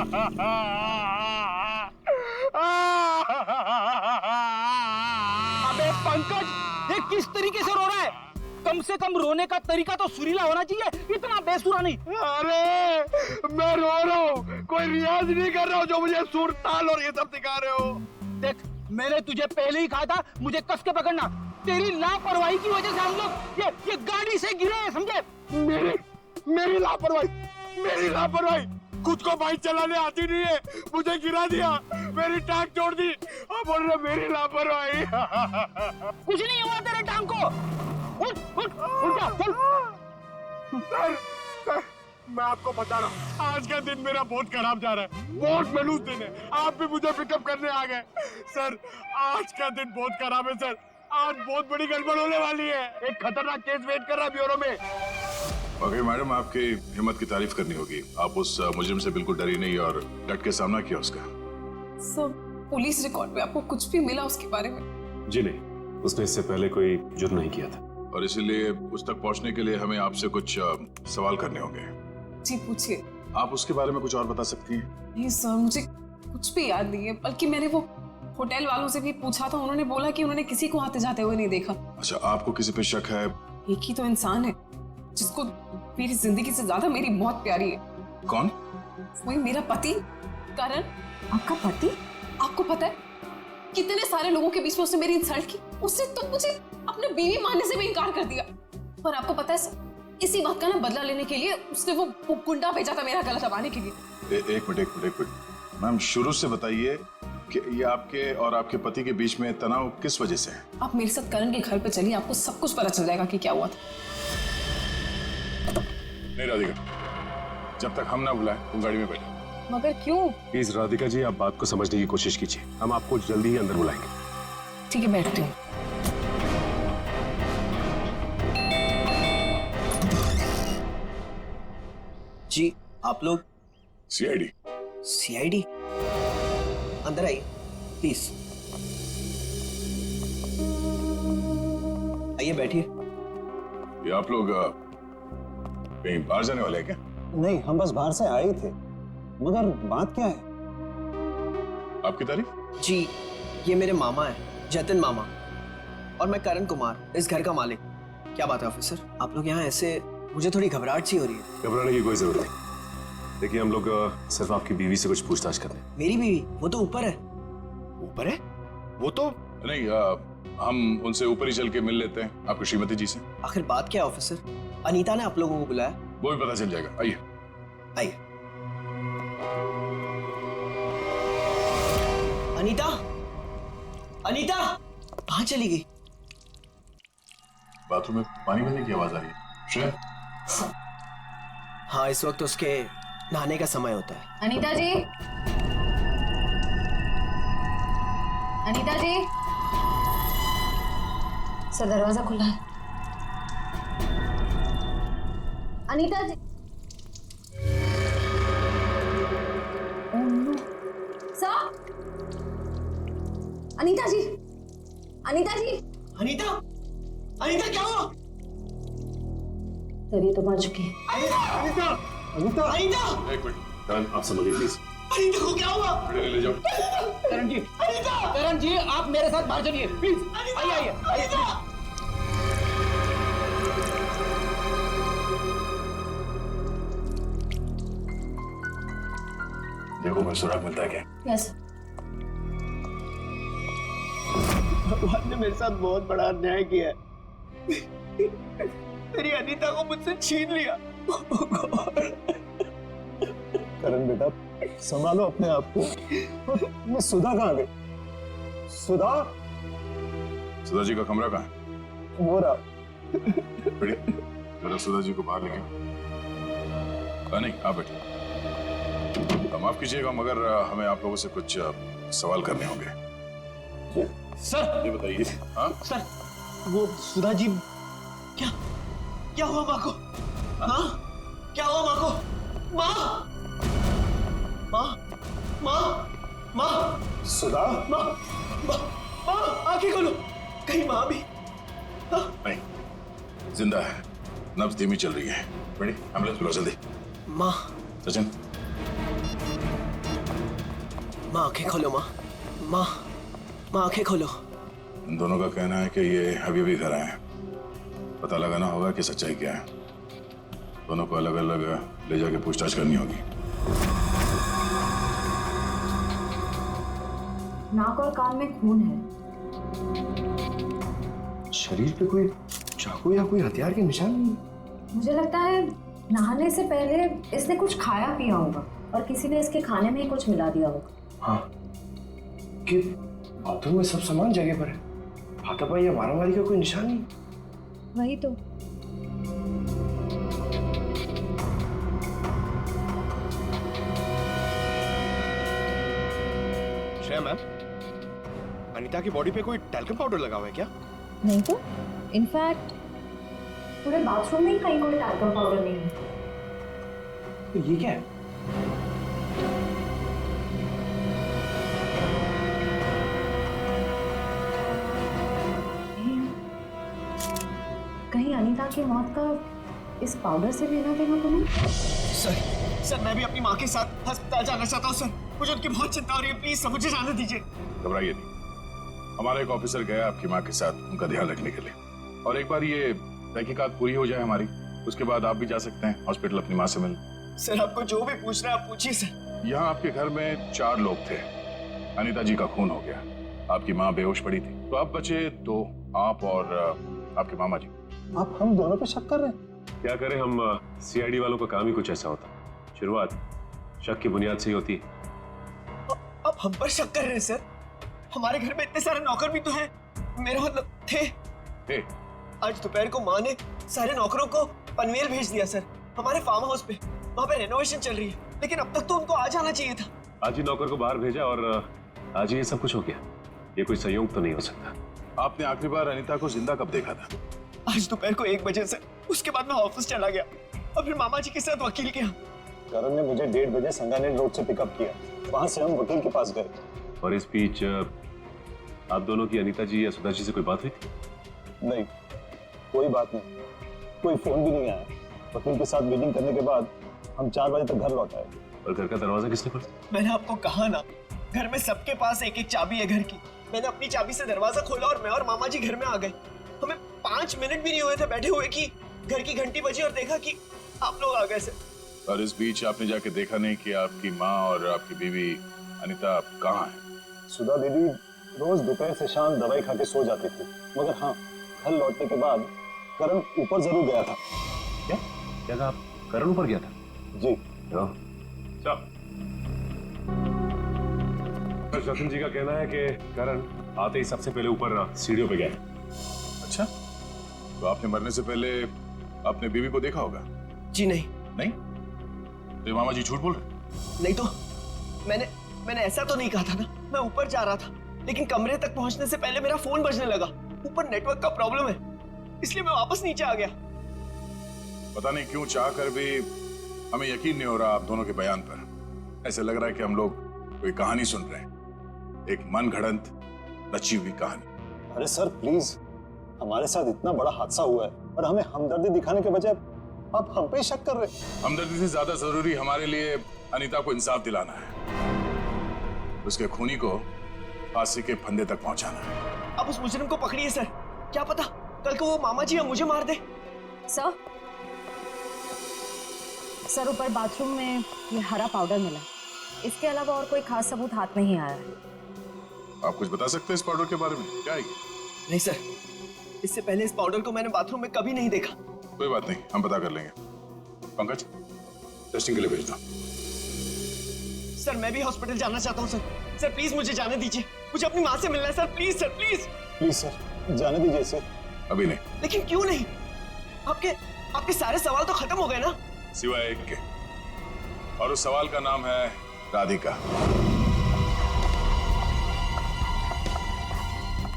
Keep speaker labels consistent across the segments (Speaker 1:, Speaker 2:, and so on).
Speaker 1: अबे पंकज, ये किस तरीके से रो रहा है? कम से कम रोने का तरीका तो सुरीला होना चाहिए, इतना बेसुरा नहीं।
Speaker 2: अरे मैं रो रहा हूँ, कोई रियाज नहीं कर रहा हूँ जो मुझे सुर ताल और ये सब सिखा रहे हो।
Speaker 1: देख, मैंने तुझे पहले ही कहा था मुझे कस के पकड़ना। तेरी लापरवाही की वजह से हम लोग ये गाड़ी से गिरे हैं, समझे?
Speaker 2: मेरी लापरवाही, खुद को बाइक चलाने आती नहीं है, मुझे गिरा दिया, मेरी टांग तोड़ दी और बोल रहे मेरी लापरवाही।
Speaker 1: कुछ नहीं हुआ तेरे टांग को। उठ उठ उठ जा, चल।
Speaker 2: सर, मैं आपको बता रहा हूँ, आज का दिन मेरा बहुत खराब जा रहा है, बहुत मनूस दिन है। आप भी मुझे पिकअप करने आ गए। सर, आज का दिन बहुत खराब है सर, आज बहुत बड़ी गड़बड़ होने वाली है। एक खतरनाक केस वेट कर रहा है ब्यूरो में।
Speaker 3: ओके मैडम, आपकी हिम्मत की तारीफ करनी होगी। आप उस मुजरिम से बिल्कुल डरी नहीं और डट के सामना किया उसका।
Speaker 4: सर, पुलिस रिकॉर्ड में आपको कुछ भी मिला उसके बारे में?
Speaker 5: जी नहीं, उसने इससे पहले कोई जुर्म नहीं किया था।
Speaker 3: और इसीलिए उस तक पहुंचने के लिए हमें आपसे कुछ सवाल करने होंगे।
Speaker 4: जी पूछिए।
Speaker 3: आप उसके बारे में कुछ और बता सकती हैं?
Speaker 4: नहीं सर, मुझे कुछ भी याद नहीं है, बल्कि मैंने वो होटल वालों से भी पूछा था, उन्होंने बोला कि उन्होंने किसी को आते जाते हुए नहीं देखा।
Speaker 3: अच्छा, आपको किसी पे शक है?
Speaker 4: एक ही तो इंसान है जिसको मेरी जिंदगी से ज्यादा मेरी मौत प्यारी है।
Speaker 3: कौन?
Speaker 4: वही मेरा पति करण।
Speaker 6: आपका पति?
Speaker 4: आपको पता है कितने सारे लोगों के बीच में उसने मेरी इंसल्ट की, उसने तो मुझे अपने बीवी मानने से भी इनकार कर दिया। पर आपको पता है सर, इसी बात का ना बदला लेने के लिए उसने वो गुंडा भेजा था मेरा गला दबाने के लिए।
Speaker 3: एक मिनट मैम, शुरू से बताइए कि ये आपके और आपके पति के बीच में तनाव किस वजह से है?
Speaker 4: आप मेरे साथ करण के घर पे चलिए, आपको सब कुछ पता चल जाएगा कि क्या हुआ था।
Speaker 3: नहीं राधिका, जब तक हम ना बुलाएं तुम गाड़ी में बैठो।
Speaker 4: मगर क्यों?
Speaker 5: प्लीज राधिका जी, आप बात को समझने की कोशिश कीजिए, हम आपको जल्दी ही अंदर बुलाएंगे।
Speaker 4: ठीक है, बैठती हूँ।
Speaker 7: जी, आप लोग?
Speaker 3: सीआईडी।
Speaker 7: सीआईडी? अंदर आइए प्लीज। आइए बैठिए।
Speaker 3: ये आप लोग कहीं बाहर जाने वाले हैं क्या?
Speaker 8: नहीं, हम बस बाहर से आए थे, मगर बात क्या है?
Speaker 3: आपकी तारीफ?
Speaker 7: जी, ये मेरे मामा हैं, जतिन मामा, और मैं करण कुमार, इस घर का मालिक। क्या बात है ऑफिसर, आप लोग यहाँ ऐसे? मुझे थोड़ी घबराहट सी हो रही है।
Speaker 5: घबराने की कोई जरूरत नहीं। देखिए, हम लोग सिर्फ आपकी बीवी से कुछ पूछताछ कर रहे हैं।
Speaker 7: मेरी बीवी? वो तो ऊपर है।
Speaker 2: ऊपर है? वो तो
Speaker 3: नहीं, हम उनसे ऊपर ही चल के मिल लेते हैं, आपकी श्रीमती जी से।
Speaker 7: आखिर बात क्या है ऑफिसर? अनीता ने आप लोगों को बुलाया?
Speaker 3: वो भी पता चल जाएगा, आइए।
Speaker 7: आइए। अनीता, अनीता कहाँ चली गई?
Speaker 3: बाथरूम में पानी भरने की आवाज आ रही है। श्रेया?
Speaker 7: हाँ, इस वक्त उसके नहाने का समय होता है।
Speaker 6: अनीता जी, अनीता जी, सर दरवाजा खुला है। अनीता जी, सर, अनीता जी, अनीता जी,
Speaker 7: अनीता, अनीता क्या हुआ?
Speaker 6: सर ये तो मर चुकी है।
Speaker 7: अनीता, अनीता, अनीता, अनीता!
Speaker 3: एक मिनट, करण आप समझिए प्लीज।
Speaker 7: अनीता को क्या हुआ?
Speaker 3: ले जाओ।
Speaker 1: करण जी,
Speaker 7: अनीता!
Speaker 1: करण जी, आप मेरे साथ बाहर चलिए प्लीज। आइए आइए आइए।
Speaker 3: देखो मैं सुराग मिलता है क्या?
Speaker 6: यस।
Speaker 7: भगवान ने मेरे साथ बहुत बड़ा अन्याय किया है। मेरी अनीता को मुझसे छीन लिया।
Speaker 8: करण बेटा, संभालो अपने आप को। ये सुधा कहाँ गई? सुधा?
Speaker 3: सुधा जी का कमरा कहाँ है?
Speaker 8: वो रहा।
Speaker 3: बढ़िया, जरा सुधा जी को बाहर लेके। नहीं, आप बैठिए। माफ कीजिएगा, मगर हमें आप लोगों से कुछ सवाल करने होंगे।
Speaker 1: सर
Speaker 3: ये बताइए। हाँ
Speaker 1: सर,
Speaker 7: वो सुधा जी, क्या क्या हुआ माँ को? हाँ, क्या हुआ माँ को? माँ, माँ, माँ, माँ,
Speaker 8: सुधा?
Speaker 7: माँ, माँ, माँ, आंखें खोलो, कहीं माँ भी?
Speaker 3: नहीं, जिंदा है, नब्ज धीमी चल रही है। बड़ी एम्बुलेंस बुलाओ जल्दी।
Speaker 7: माँ।
Speaker 3: सचिन,
Speaker 7: माँ आंखें खोलो माँ। माँ माँ आंखें खोलो।
Speaker 3: इन दोनों का कहना है कि ये अभी भी घर आए हैं। पता लगाना होगा कि सच्चाई क्या है। दोनों को अलग अलग ले जाके पूछताछ करनी होगी।
Speaker 6: नाक और कान में खून है।
Speaker 5: शरीर पे कोई चाकू या कोई हथियार के निशान नहीं।
Speaker 6: मुझे लगता है नहाने से पहले इसने कुछ खाया पिया होगा और किसी ने इसके खाने में ही कुछ मिला दिया होगा।
Speaker 5: हाँ, कि बाथरूम में सब सामान जगह पर है। हाथापाई या मारामारी का कोई निशान नहीं।
Speaker 6: वही तो।
Speaker 5: श्रेया मैम, अनीता की बॉडी पे कोई टैल्कम पाउडर लगा हुआ है क्या?
Speaker 6: नहीं तो इनफैक्ट पूरे बाथरूम में ही कहीं कोई टैल्कम पाउडर नहीं है।
Speaker 5: तो ये क्या है?
Speaker 6: कहीं अनीता की मौत का इस पाउडर से लेना देना तो नहीं?
Speaker 7: सर मैं भी अपनी माँ के साथ अस्पताल जाना चाहता हूँ सर। मुझे उनकी बहुत चिंता हो रही है, प्लीज सर मुझे जाने दीजिए।
Speaker 3: घबराइए नहीं, हमारा एक ऑफिसर गया आपकी माँ के साथ उनका ध्यान रखने के लिए। और एक बार ये तहकीकात पूरी हो जाए हमारी, उसके बाद आप भी जा सकते हैं हॉस्पिटल अपनी माँ से मिलने।
Speaker 7: सर आपको जो भी पूछना है आप पूछिए सर।
Speaker 3: यहाँ आपके घर में 4 लोग थे। अनीता जी का खून हो गया, आपकी माँ बेहोश पड़ी थी, तो आप बचे 2, आप और आपके मामा जी।
Speaker 8: आप हम दोनों पे शक कर रहे हैं?
Speaker 5: क्या करें, हम सीआईडी वालों का काम ही कुछ ऐसा होता। शुरुआत शक की बुनियाद से ही होती है।
Speaker 7: अब हम पर शक कर रहे हैं सर? हमारे घर में इतने सारे नौकर भी तो हैं। मेरा मतलब थे।
Speaker 3: हे,
Speaker 7: आज दोपहर को माँ ने सारे नौकरों को पनवेल भेज दिया सर, हमारे फार्म हाउस पे। वहाँ पे रेनोवेशन चल रही है, लेकिन अब तक तो उनको आज आना चाहिए था।
Speaker 5: आज ही नौकर को बाहर भेजा और आज ही ये सब कुछ हो गया। ये कोई संयोग तो नहीं हो सकता।
Speaker 3: आपने आखिरी बार अनीता को जिंदा कब देखा था?
Speaker 7: आज दोपहर को 1 बजे से। उसके बाद मैं ऑफिस चला गया और फिर मामा जी के साथ वकील के यहाँ।
Speaker 8: करण ने मुझे 1:30 बजे संगानेर रोड से पिकअप किया, वहां से हम वकील के पास गए।
Speaker 5: और इस बीच आप दोनों की अनीता जी या सुधा जी से कोई बात हुई थी?
Speaker 8: नहीं, कोई बात नहीं, कोई फोन भी नहीं आया। वकील के साथ मीटिंग करने के बाद हम 4 बजे तक घर लौट आए।
Speaker 5: और घर का दरवाजा किसने खोला?
Speaker 7: मैंने आपको कहा ना, घर में सबके पास एक एक चाबी है घर की। मैंने अपनी चाबी से दरवाजा खोला और मैं और मामा जी घर में आ गए। हमें 5 मिनट भी नहीं हुए थे बैठे हुए कि घर की घंटी बजी और देखा कि आप लोग आ गए सर।
Speaker 3: और इस बीच आपने जाके देखा नहीं कि आपकी माँ और आपकी बीवी अनीता कहाँ है?
Speaker 8: सुधा दीदी रोज दोपहर से शाम दवाई खा के सो जाती थी, मगर हाँ, घर लौटने के बाद करण ऊपर जरूर गया था।
Speaker 5: क्या क्या कहा आप? करण ऊपर गया था?
Speaker 8: जी।
Speaker 5: सचिन जी का कहना है कि करण आते ही सबसे पहले ऊपर सीढ़ियों पे गया।
Speaker 3: अच्छा, तो आपने मरने से पहले अपने बीवी को देखा होगा?
Speaker 7: जी नहीं।
Speaker 3: नहीं? तो ये मामा जी झूठ बोल रहे?
Speaker 7: नहीं तो मैंने ऐसा तो नहीं कहा था ना। मैं ऊपर जा रहा था, लेकिन कमरे तक पहुंचने से पहले मेरा फोन बजने लगा। ऊपर नेटवर्क का प्रॉब्लम है, इसलिए मैं वापस नीचे आ गया।
Speaker 3: पता नहीं क्यों चाह कर भी हमें यकीन नहीं हो रहा आप दोनों के बयान पर। ऐसे लग रहा है कि हम लोग कोई कहानी सुन रहे हैं, एक मन घड़ंत रची हुई कहानी।
Speaker 8: अरे सर प्लीज, हमारे साथ इतना बड़ा हादसा हुआ है और हमें हमदर्दी दिखाने के बजाय आप हम पे शक कर रहे हैं।
Speaker 3: हमदर्दी से ज्यादा जरूरी हमारे लिए अनीता को इंसाफ दिलाना है, उसके खूनी को फांसी के फंदे तक पहुंचाना है।
Speaker 7: अब उस मुजरिम को पकड़िए सर, क्या पता कल को वो मामा जी या मुझे मार दे।
Speaker 6: सर ऊपर बाथरूम में ये हरा पाउडर मिला, इसके अलावा और कोई खास सबूत हाथ नहीं आया है।
Speaker 3: आप कुछ बता सकते हैं इस पाउडर के बारे में? क्या है ये?
Speaker 7: नहीं सर, इससे पहले इस पाउडर को मैंने बाथरूम में कभी नहीं देखा।
Speaker 3: कोई बात नहीं, हम पता कर लेंगे। पंकज, टेस्टिंग के लिए भेज दो।
Speaker 7: सर मैं भी हॉस्पिटल जाना चाहता हूँ सर। सर प्लीज मुझे जाने दीजिए, मुझे अपनी माँ से मिलना है sir. Please sir, please
Speaker 8: please sir, जाने दीजिए इसे।
Speaker 3: अभी नहीं।
Speaker 7: लेकिन क्यों नहीं? आपके सारे सवाल तो खत्म हो गए ना,
Speaker 3: सिवाय एक के, और उस सवाल का नाम है राधिका।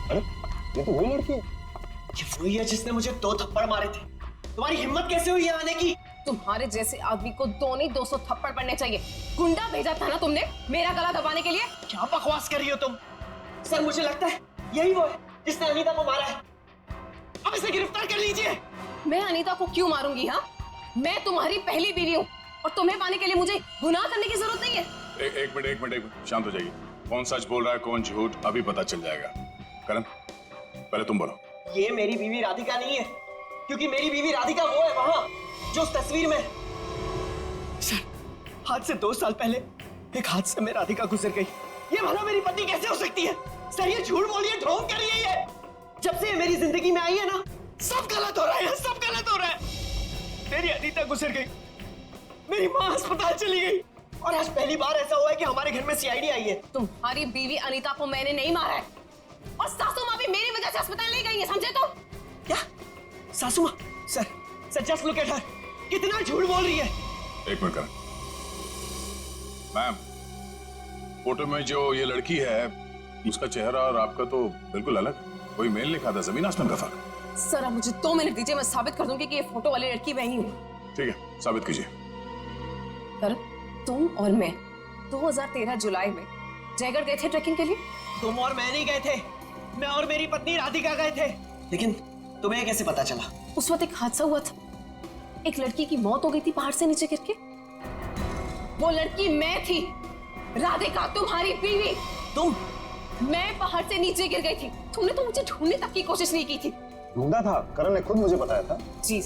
Speaker 8: अरे ये तो वही लड़की है।
Speaker 7: ये वही है जिसने मुझे 2 थप्पड़ मारे थे। तुम्हारी हिम्मत कैसे हुई यहाँ आने की?
Speaker 4: तुम्हारे जैसे आदमी को 2 नहीं 200 थप्पड़ पड़ने चाहिए। गुंडा भेजा था ना तुमने मेरा गला दबाने के लिए?
Speaker 7: क्या बकवास कर रही हो तुम? सर मुझे लगता है यही वो है जिसने अनीता को मारा है। अब इसे गिरफ्तार कर लीजिए।
Speaker 4: मैं अनीता को क्यों मारूंगी? हाँ, मैं तुम्हारी पहली बीवी हूँ और तुम्हें पाने के लिए मुझे गुनाह करने की जरूरत नहीं है।
Speaker 3: एक मिनट, शांत हो जाइए। कौन सच बोल रहा है कौन झूठ अभी पता चल जाएगा। करण, पहले तुम बोलो।
Speaker 7: ये मेरी बीवी राधिका नहीं है, क्योंकि मेरी बीवी राधिका वो है वहां जो उस तस्वीर में। सर, आज से 2 साल पहले एक हादसे में राधिका गुजर गई। ये भला मेरी पत्नी कैसे हो सकती है? सर, ये झूठ बोल रही है, ढोंग कर रही है ये। जब से ये मेरी जिंदगी में आई है ना, सब गलत हो रहा है, सब गलत हो रहा है। मेरी अनीता गुजर गई, मेरी माँ अस्पताल चली गई, और आज पहली बार ऐसा हुआ है कि हमारे घर में सीआईडी आई है।
Speaker 4: तुम्हारी बीवी अनीता को मैंने नहीं मारा है, और सासू माँ भी मेरी वजह से अस्पताल ले गई है, समझे? तो
Speaker 7: क्या सासू माँ? Sir just look at her, कितना झूठ बोल रही है।
Speaker 3: एक मिनट करण। मैम, फोटो में जो ये लड़की है उसका चेहरा और आपका तो बिल्कुल अलग, कोई मेल नहीं खाता, जमीन आसमान का फर्क।
Speaker 4: सर, अब मुझे 2 मिनट दीजिए, मैं साबित कर दूंगी कि ये फोटो वाली लड़की वही हूँ।
Speaker 3: ठीक है, साबित कीजिए।
Speaker 4: करण, तुम और मैं 2013 जुलाई में जयगढ़ गए थे ट्रैकिंग के लिए।
Speaker 7: तुम और मैं नहीं गए थे, मैं और मेरी पत्नी राधिका गए थे। लेकिन तुम्हें कैसे पता चला?
Speaker 4: उस वक्त एक हादसा हुआ था, एक लड़की की मौत हो गई थी पहाड़ से नीचे गिर के। वो लड़की मैं थी, राधिका तुम्हारी बीवी।
Speaker 7: तुम?
Speaker 4: मैं पहाड़ से नीचे गिर गई थी, तुमने तो मुझे ढूंढने तक की कोशिश नहीं की थी।
Speaker 8: ढूंढा था, करण ने खुद मुझे बताया था।
Speaker 4: जी,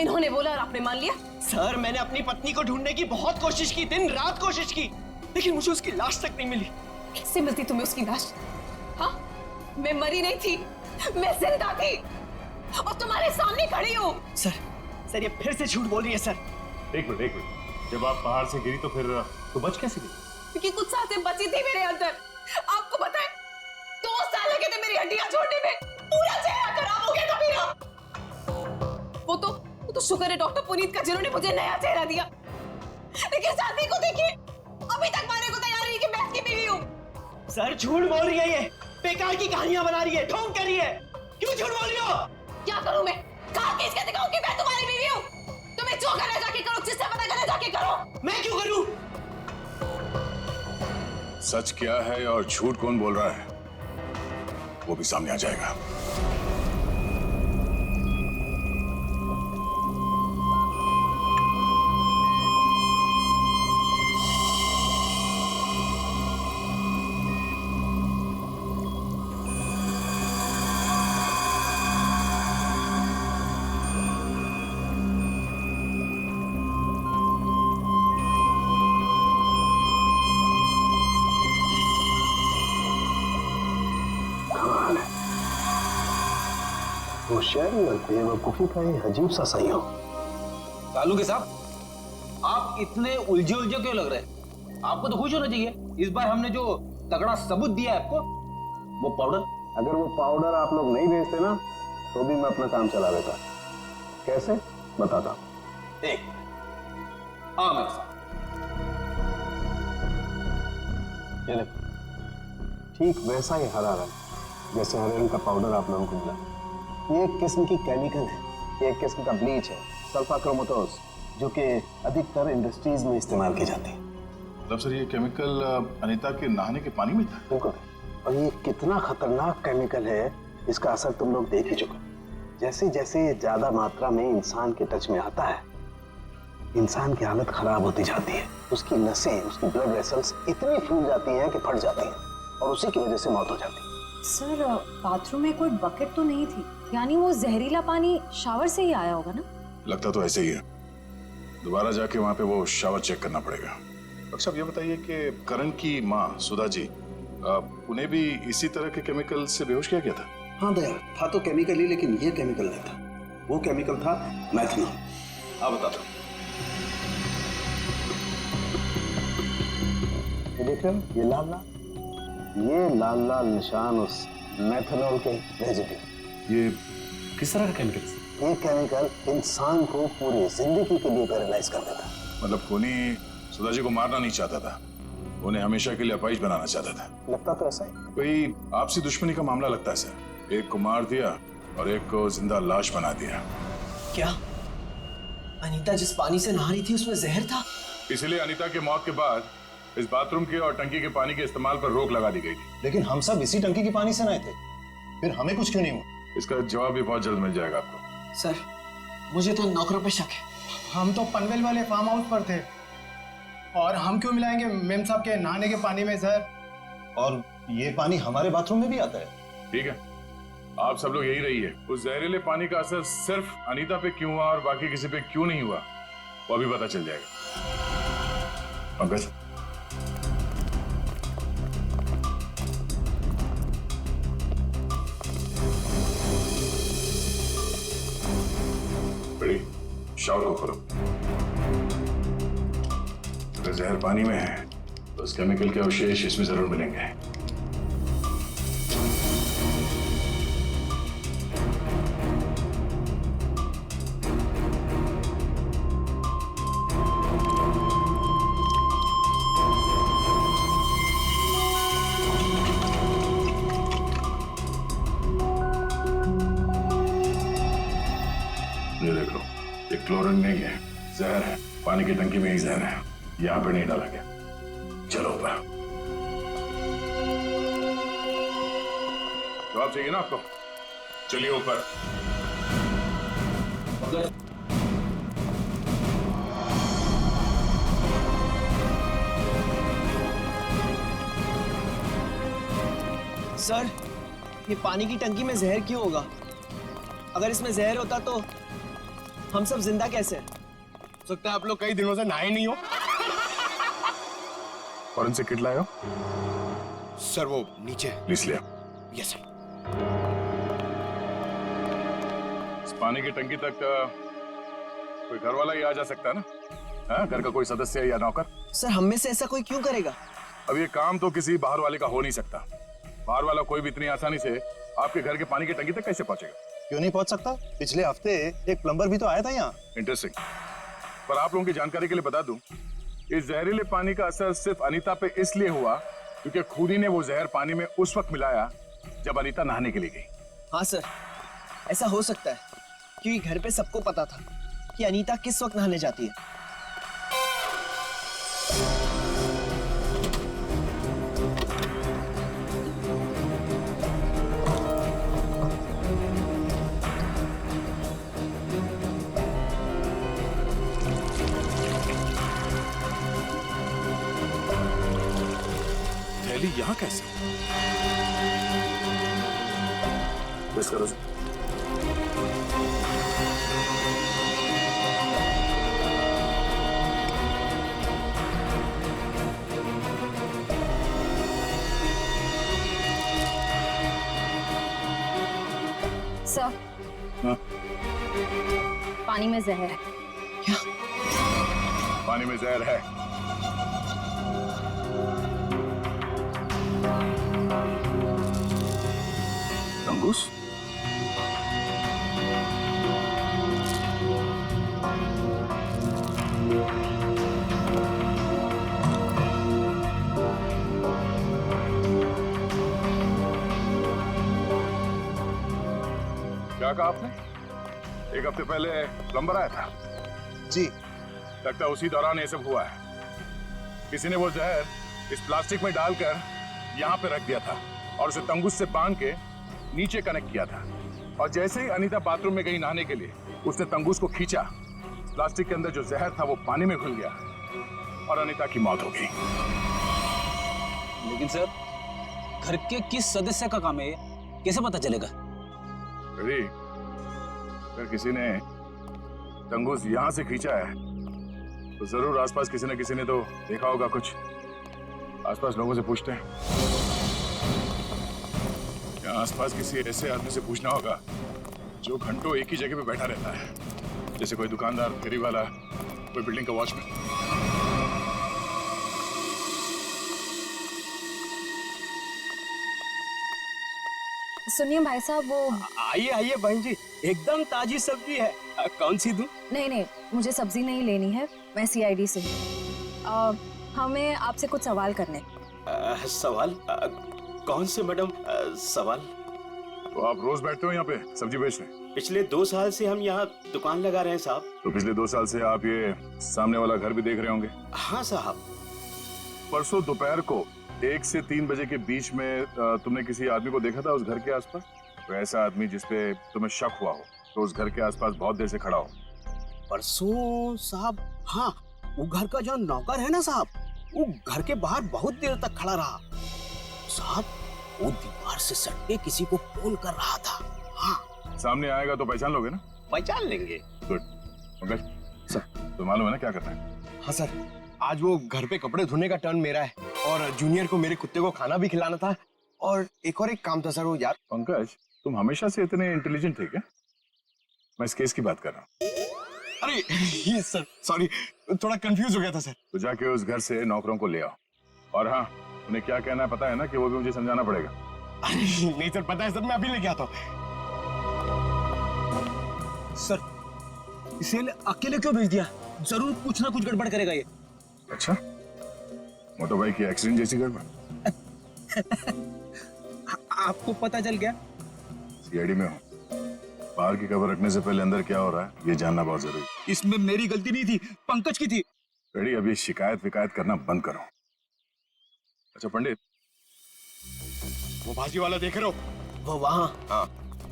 Speaker 4: इन्होंने बोला और आपने मान लिया।
Speaker 7: सर, मैंने अपनी पत्नी को ढूंढने की बहुत कोशिश की, दिन रात कोशिश की, लेकिन मुझे उसकी लाश तक नहीं मिली।
Speaker 4: कैसे मिलती तुम्हें उसकी लाश? हाँ, मैं मरी नहीं थी, मैं जिंदा थी और तुम्हारे सामने खड़ी हूँ।
Speaker 7: सर ये फिर से झूठ बोल रही है। सर,
Speaker 2: एक मिनट, जब आप पहाड़ से गिरी तो फिर तो बच कैसे गई?
Speaker 4: क्योंकि कुछ सांसें बची थी मेरे अंदर। आपको पता है, 2 साल लगे थे मेरी हड्डियां छोड़ने में, पूरा चेहरा खराब हो गया था मेरा। वो तो शुक्र है डॉक्टर पुनीत का, जिन्होंने मुझे नया चेहरा दिया। लेकिन शादी को देखिए, अभी तक मारने को तैयार नहीं कि मैं इसकी बीवी हूँ।
Speaker 7: सर झूठ बोल रही है, ये बेकार की कहानियां बना रही है, ढोंग कर रही है। क्यों झूठ बोल रही हो?
Speaker 4: क्या करूं मैं? कहा किस के दिखाऊं कि मैं तुम्हारी बीवी हूँ? तुम्हें जो करना जाके करो, जिससे पता करना जाके करो।
Speaker 7: मैं क्यों करूं?
Speaker 3: सच क्या है और झूठ कौन बोल रहा है वो भी सामने आ जाएगा।
Speaker 8: होशियारी और बेवकूफी का ये अजीब सा संयोग।
Speaker 1: कालू के साहब, आप इतने उलझे क्यों लग रहे हैं? आपको तो खुश होना चाहिए, इस बार हमने जो तगड़ा सबूत दिया है आपको, वो पाउडर।
Speaker 8: अगर वो पाउडर आप लोग नहीं भेजते ना तो भी मैं अपना काम चला देता। कैसे बताता हूं।
Speaker 1: एक हाँ मेरे साथ
Speaker 8: ये देखो, ठीक वैसा ही हरा रंग जैसे हरे रंग का पाउडर आप लोगों को मिला। ये एक किस्म की केमिकल है, ये एक किस्म का ब्लीच है, सल्फा क्रोमेटोज, जो कि अधिकतर इंडस्ट्रीज में इस्तेमाल की जाती है।
Speaker 3: मतलब सर ये केमिकल अनीता के नहाने के पानी में था?
Speaker 8: बिल्कुल। और ये कितना खतरनाक केमिकल है इसका असर तुम लोग देख ही चुके। जैसे जैसे ये ज्यादा मात्रा में इंसान के टच में आता है, इंसान की हालत खराब होती जाती है। उसकी नसें, उसकी ब्लड वेसल्स इतनी फूल जाती हैं कि फट जाती हैं और उसी की वजह से मौत हो जाती है।
Speaker 6: सर, बाथरूम में कोई बकेट तो नहीं थी, यानी वो जहरीला पानी शावर से ही आया होगा ना?
Speaker 3: लगता तो ऐसे ही है। दोबारा जाके वहां पे वो शावर चेक करना पड़ेगा। डॉक्टर साहब ये बताइए कि करण की माँ सुधा जी, उन्हें भी इसी तरह के केमिकल से बेहोश किया गया था?
Speaker 8: हाँ दया, था तो केमिकल ही, लेकिन ये केमिकल नहीं था। वो केमिकल था मैथनॉल।
Speaker 3: हाँ बताता हूँ।
Speaker 8: ये देख रहे हो, ये लाल लाल निशान उस मैथनॉल के रेजिड्यू।
Speaker 3: ये किस तरह का केमिकल?
Speaker 8: ये केमिकल इंसान को पूरी जिंदगी के लिए पैरालाइज कर देता।
Speaker 3: मतलब खूनी सुधा जी को मारना नहीं चाहता था, उन्हें हमेशा के लिए अपाहिज बनाना चाहता था।
Speaker 8: लगता तो ऐसा ही।
Speaker 3: कोई आपसी दुश्मनी का मामला लगता है सर। एक को मार दिया और एक को जिंदा लाश बना दिया।
Speaker 7: क्या अनीता जिस पानी से नहा रही थी उसमें जहर था?
Speaker 3: इसलिए अनीता की मौत के बाद इस बाथरूम के और टंकी के पानी के इस्तेमाल पर रोक लगा दी गई थी।
Speaker 8: लेकिन हम सब इसी टंकी के पानी से नहाए थे, फिर हमें कुछ क्यों नहीं हुआ?
Speaker 3: इसका जवाब भी बहुत जल्द मिल जाएगा आपको।
Speaker 7: सर, मुझे तो नौकरों पे शक है।
Speaker 9: हम तो पनवेल वाले फार्म हाउस पर थे, और हम क्यों मिलाएंगे मेम साहब के नहाने के पानी में जहर?
Speaker 7: और ये पानी हमारे बाथरूम में भी आता है।
Speaker 3: ठीक है, आप सब लोग यही रहिए। उस जहरीले पानी का असर सिर्फ अनीता पे क्यों हुआ और बाकी किसी पे क्यों नहीं हुआ, वो अभी पता चल जाएगा। पंकज, बड़ी शावर को खोलो। अगर जहर पानी में है तो उस केमिकल के अवशेष इसमें जरूर मिलेंगे। ये देखो, ये क्लोरीन नहीं है, जहर है। पानी की टंकी में ही जहर है, यहाँ पे नहीं डाला गया। चलो ऊपर। जवाब चाहिए ना आपको? चलिए ऊपर।
Speaker 7: सर, ये पानी की टंकी में जहर क्यों होगा? अगर इसमें जहर होता तो हम सब जिंदा कैसे?
Speaker 2: हो सकता है आप लोग कई दिनों से नहाए नहीं हो।
Speaker 3: फॉरेंसिक किट लाए हो?
Speaker 2: सर वो नीचे।
Speaker 3: लिस्ट लिया।
Speaker 2: Yes sir.
Speaker 3: इस पानी की टंकी तक कोई घर वाला ही आ जा सकता है ना? हाँ, घर का कोई सदस्य या नौकर?
Speaker 7: सर, हम में से ऐसा कोई क्यों करेगा?
Speaker 3: अब ये काम तो किसी बाहर वाले का हो नहीं सकता। बाहर वाला कोई भी इतनी आसानी से आपके घर के पानी की टंकी तक कैसे पहुंचेगा?
Speaker 9: क्यों नहीं पहुंच सकता? पिछले हफ्ते एक प्लम्बर भी तो आया था यहाँ।
Speaker 3: इंटरेस्टिंग। पर आप लोगों की जानकारी के लिए बता दूं, इस जहरीले पानी का असर सिर्फ अनीता पे इसलिए हुआ क्योंकि खुद ही ने वो जहर पानी में उस वक्त मिलाया जब अनीता नहाने के लिए गई।
Speaker 7: हाँ सर, ऐसा हो सकता है क्योंकि घर पे सबको पता था कि अनीता किस वक्त नहाने जाती है।
Speaker 3: थैली यहाँ कैसे? बस करो।
Speaker 6: सर,
Speaker 3: हाँ?
Speaker 6: पानी में जहर है।
Speaker 7: क्या?
Speaker 3: पानी में जहर है? तंगुस? क्या कहा आपने? एक हफ्ते पहले प्लम्बर आया था?
Speaker 9: जी।
Speaker 3: लगता है उसी दौरान ये सब हुआ है। किसी ने वो जहर इस प्लास्टिक में डालकर यहाँ पे रख दिया था और उसे तंगुस से बांध के नीचे कनेक्ट किया था। और जैसे ही अनीता बाथरूम में गई नहाने के लिए, उसने तंगुस को खींचा। प्लास्टिक के अंदर जो जहर था वो पानी में घुल गया और अनीता की मौत हो गई।
Speaker 1: लेकिन सर, घर के किस सदस्य का काम है ये? कैसे पता चलेगा?
Speaker 3: अरे, अगर किसी ने तंगुस यहाँ से खींचा है तो जरूर आसपास किसी न किसी ने तो देखा होगा कुछ। आसपास लोगों से पूछते हैं। या आसपास किसी ऐसे आदमी से पूछना होगा जो घंटों एक ही जगह पे बैठा रहता है, जैसे कोई दुकानदार, फेरी वाला, कोई बिल्डिंग का वॉचमैन।
Speaker 6: सुनिए भाई साहब, वो
Speaker 7: आइए आइए बहन जी, एकदम ताजी सब्जी है। कौन सी दूं?
Speaker 6: नहीं नहीं, मुझे सब्जी नहीं लेनी है, मैं सीआईडी से हूँ। हमें आपसे कुछ सवाल करने।
Speaker 9: सवाल? कौन से मैडम सवाल?
Speaker 3: तो आप रोज बैठते हो यहाँ पे सब्जी बेचने?
Speaker 9: पिछले 2 साल से हम यहाँ दुकान लगा रहे हैं साहब।
Speaker 3: तो पिछले 2 साल से आप ये सामने वाला घर भी देख रहे होंगे?
Speaker 9: हाँ साहब।
Speaker 3: परसों दोपहर को 1 से 3 बजे के बीच में तुमने किसी आदमी को देखा था उस घर के आसपास? तो ऐसा आदमी जिसपे तुम्हें शक हुआ हो, तो उस घर के आसपास बहुत देर से खड़ा हो।
Speaker 9: परसों साहब, हाँ, वो घर का जो नौकर है ना साहब, वो घर के बाहर बहुत देर तक खड़ा रहा।
Speaker 7: साहब वो दीवार से सट के किसी को फोन कर रहा था। हाँ
Speaker 3: सामने आएगा तो पहचान लोगे ना?
Speaker 7: पहचान लेंगे।
Speaker 3: गुड। पंकज सर तो मालूम है ना क्या करना है?
Speaker 5: हाँ सर, आज वो घर पे कपड़े धोने का टर्न मेरा है और जूनियर को मेरे कुत्ते को खाना भी खिलाना था और एक काम था सर वो यार।
Speaker 3: पंकज तुम हमेशा से इतने इंटेलिजेंट थे क्या? मैं इस केस की बात कर रहा हूँ।
Speaker 5: अरे ये सर सॉरी, थोड़ा कंफ्यूज हो गया था सर।
Speaker 3: तो जाके उस घर से नौकरों को ले आओ और हाँ उन्हें क्या कहना है पता है ना कि वो भी मुझे समझाना पड़ेगा।
Speaker 5: नहीं सर पता है सर, मैं अभी लेके आता हूँ।
Speaker 7: सर इसे अकेले क्यों भेज दिया? जरूर कुछ ना कुछ गड़बड़ करेगा ये।
Speaker 3: अच्छा मोटो भाई की एक्सीडेंट जैसी गड़बड़?
Speaker 7: आपको पता चल गया?
Speaker 3: सीआईडी में हूँ, बाहर की खबर रखने से पहले अंदर क्या हो रहा है ये जानना बहुत जरूरी।
Speaker 7: इसमें मेरी गलती नहीं थी, पंकज की थी।
Speaker 3: रेडी अभी शिकायत विकायत करना बंद करो। अच्छा पंडित,
Speaker 5: वो भाजी वाला देख रहे हो?
Speaker 7: वो वहाँ।
Speaker 5: हाँ,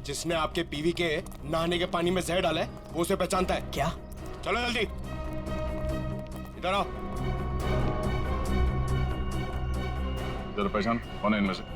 Speaker 5: जिसने आपके पीवी के नहाने के पानी में जहर डाला है वो उसे पहचानता है
Speaker 7: क्या?
Speaker 5: चलो जल्दी इधर आओ।
Speaker 3: जरा पहचान कौन है इनमें से?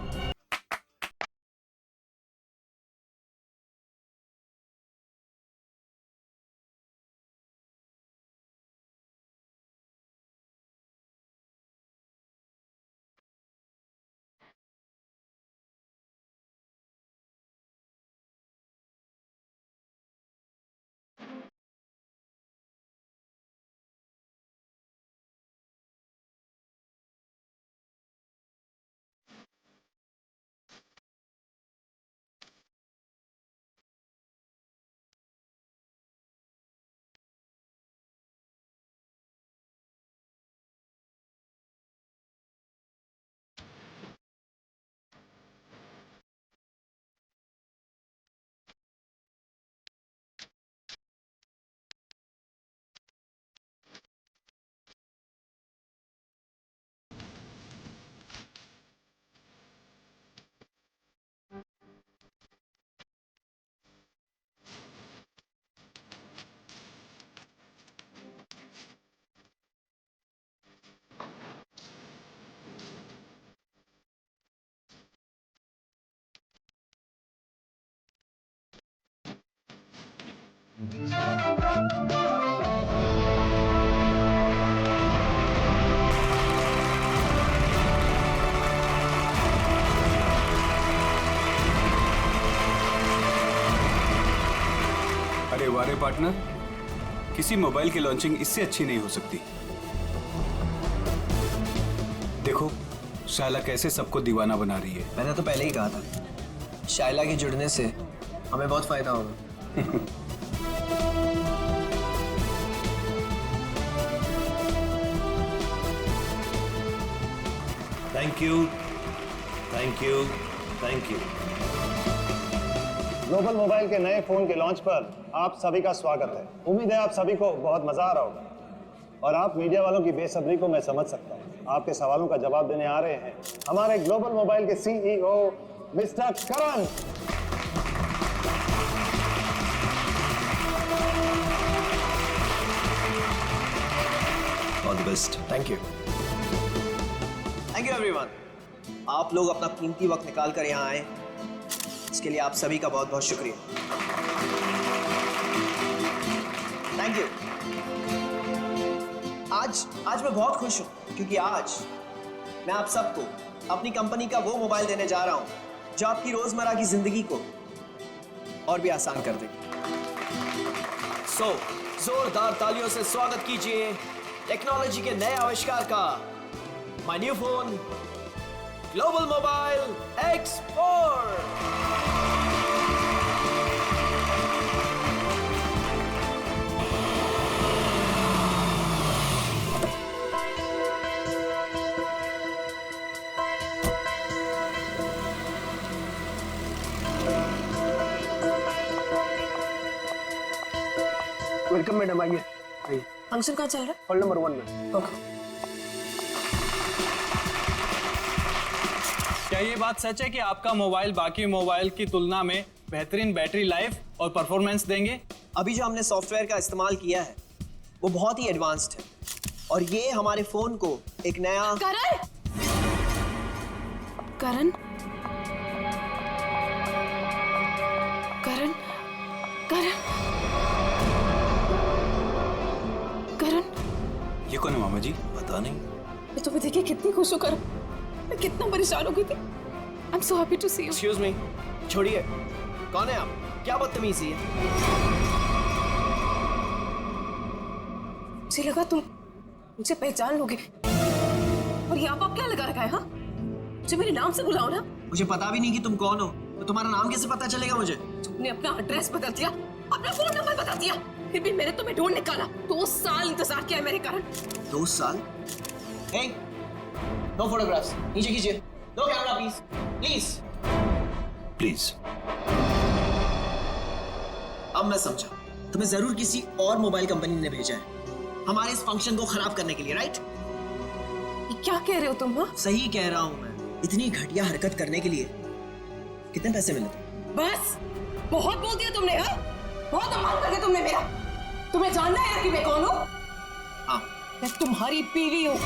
Speaker 10: अरे वारे पार्टनर, किसी मोबाइल की लॉन्चिंग इससे अच्छी नहीं हो सकती। देखो शायला कैसे सबको दीवाना बना रही है।
Speaker 7: मैंने तो पहले ही कहा था शायला के जुड़ने से हमें बहुत फायदा होगा।
Speaker 9: Thank you thank you thank you. Global mobile के नए फोन के लॉन्च पर आप सभी का स्वागत है। उम्मीद है आप सभी को बहुत मजा आ रहा होगा और आप मीडिया वालों की बेसब्री को मैं समझ सकता हूँ। आपके सवालों का जवाब देने आ रहे हैं हमारे ग्लोबल मोबाइल के CEO mister Karan.
Speaker 7: All the best. Thank you everyone. आप लोग अपना कीमती वक्त निकाल कर यहाँ आए, इसके लिए आप सभी का बहुत बहुत शुक्रिया। Thank you. आज मैं बहुत खुश हूं क्योंकि आज मैं आप सबको अपनी कंपनी का वो मोबाइल देने जा रहा हूं जो आपकी रोजमर्रा की जिंदगी को और भी आसान कर देगी। सो जोरदार तालियों से स्वागत कीजिए टेक्नोलॉजी के नए आविष्कार का, my new phone global mobile X4।
Speaker 5: Welcome madam, आइए।
Speaker 4: फंक्शन कहाँ चल रहा है?
Speaker 5: हॉल नंबर 1 में।
Speaker 4: ओके।
Speaker 11: क्या ये बात सच है कि आपका मोबाइल बाकी मोबाइल की तुलना में बेहतरीन बैटरी लाइफ और परफॉर्मेंस देंगे?
Speaker 7: अभी जो हमने सॉफ्टवेयर का इस्तेमाल किया है वो बहुत ही एडवांस्ड है और ये हमारे फोन को एक नया
Speaker 4: करण! करण, करण, करण, करण,
Speaker 10: ये कौन है मामा जी?
Speaker 7: पता नहीं।
Speaker 4: मैं तुम्हें देखिए कितनी खुश हूँ करण। मैं कितना परेशान हो गई थी। I am so happy to see you.
Speaker 7: Excuse me, छोड़िए। कौन है आप? क्या बदतमीजी है?
Speaker 4: मुझे लगा तुम मुझे पहचान लोगे। और यहाँ पर क्या लगा रखा है? हाँ, मुझे मेरे नाम से बुलाओ ना।
Speaker 7: मुझे पता भी नहीं कि तुम कौन हो, तो तुम्हारा नाम कैसे पता चलेगा मुझे?
Speaker 4: तुमने अपना एड्रेस बदल दिया, अपना फोन नंबर बता दिया, फिर भी मैंने तुम्हें ढूंढ निकाला। 2 साल इंतजार किया है मेरे कारण।
Speaker 7: 2 साल? Hey, no photographs. नीचे कीजिए। No camera, please. Please.
Speaker 3: Please.
Speaker 7: अब मैं समझा, तुम्हें जरूर किसी और मोबाइल कंपनी ने भेजा है हमारे इस फंक्शन को खराब करने के लिए, राइट?
Speaker 4: क्या कह रहे हो तुम? हाँ,
Speaker 7: सही कह रहा हूं मैं। इतनी घटिया हरकत करने के लिए कितने पैसे मिले?
Speaker 4: बस बहुत बोल दिया तुमने। हाँ, बहुत अपमान कर दिया तुमने मेरा। तुम्हें जानना है ना कि मैं कौन हूँ?
Speaker 7: हाँ,
Speaker 4: मैं तुम्हारी बीवी हूँ,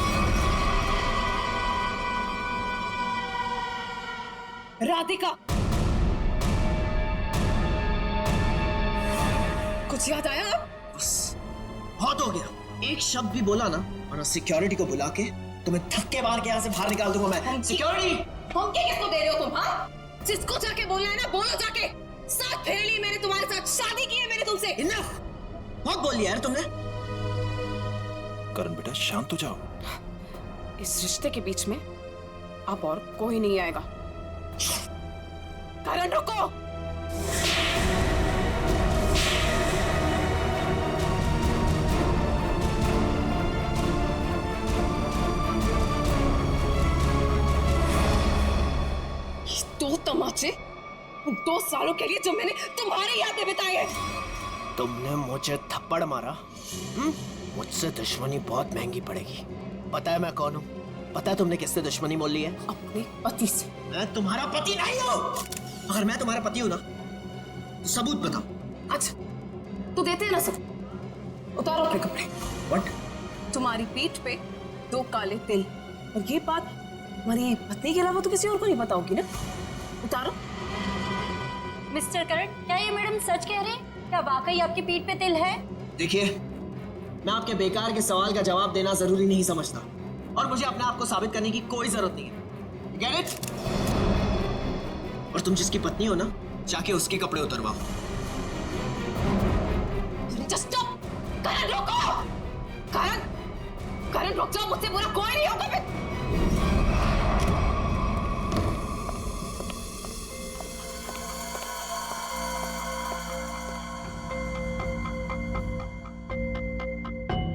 Speaker 4: राधिका। कुछ याद आया?
Speaker 7: बस बहुत हो गया। एक शब्द भी बोला ना, वरना सिक्योरिटी को बुला के तुम्हें धक्के मार के यहाँ से बाहर निकाल दूंगा मैं। सिक्योरिटी!
Speaker 4: धमकी किसको दे रहे हो तुम? हाँ, जिसको जाके बोलना है ना बोलो जाके। साथ फेर ली मैंने तुम्हारे साथ, शादी की है मैंने तुमसे।
Speaker 7: इनफ! बहुत बोल लिया यार तुमने।
Speaker 3: करण बेटा शांत हो जाओ।
Speaker 4: इस रिश्ते के बीच में अब और कोई नहीं आएगा। करण रुको। ये 2 तमाचे उन 2 सालों के लिए जो मैंने तुम्हारी यादें बिताई है।
Speaker 7: तुमने मुझे थप्पड़ मारा। मुझसे दुश्मनी बहुत महंगी पड़ेगी। पता है मैं कौन हूँ? पता है तुमने किससे दुश्मनी मोल ली है?
Speaker 4: अपने पति से।
Speaker 7: मैं तुम्हारा पति नहीं हूँ। अगर मैं तुम्हारा पति हूँ ना, तो सबूत बताओ।
Speaker 4: अच्छा, तो देते हैं ना सब। उतारो अपने कपड़े।
Speaker 7: What?
Speaker 4: तुम्हारी पीठ पे 2 काले तिल, और ये बात हमारी पत्नी के अलावा तो किसी और को नहीं पता होगी ना। उतारो।
Speaker 6: मिस्टर करण, क्या ये मैडम सच कह रहे हैं? क्या वाकई आपकी पीठ पे तिल है?
Speaker 7: देखिए, मैं आपके बेकार के सवाल का जवाब देना जरूरी नहीं समझता, और मुझे अपने आप को साबित करने की कोई जरूरत नहीं है। Get it? और तुम जिसकी पत्नी हो ना, जाके उसके कपड़े उतरवाओ।
Speaker 4: Just stop! करण रोको! करण, करण रुक जाओ, मुझसे बुरा कोई नहीं होगा फिर।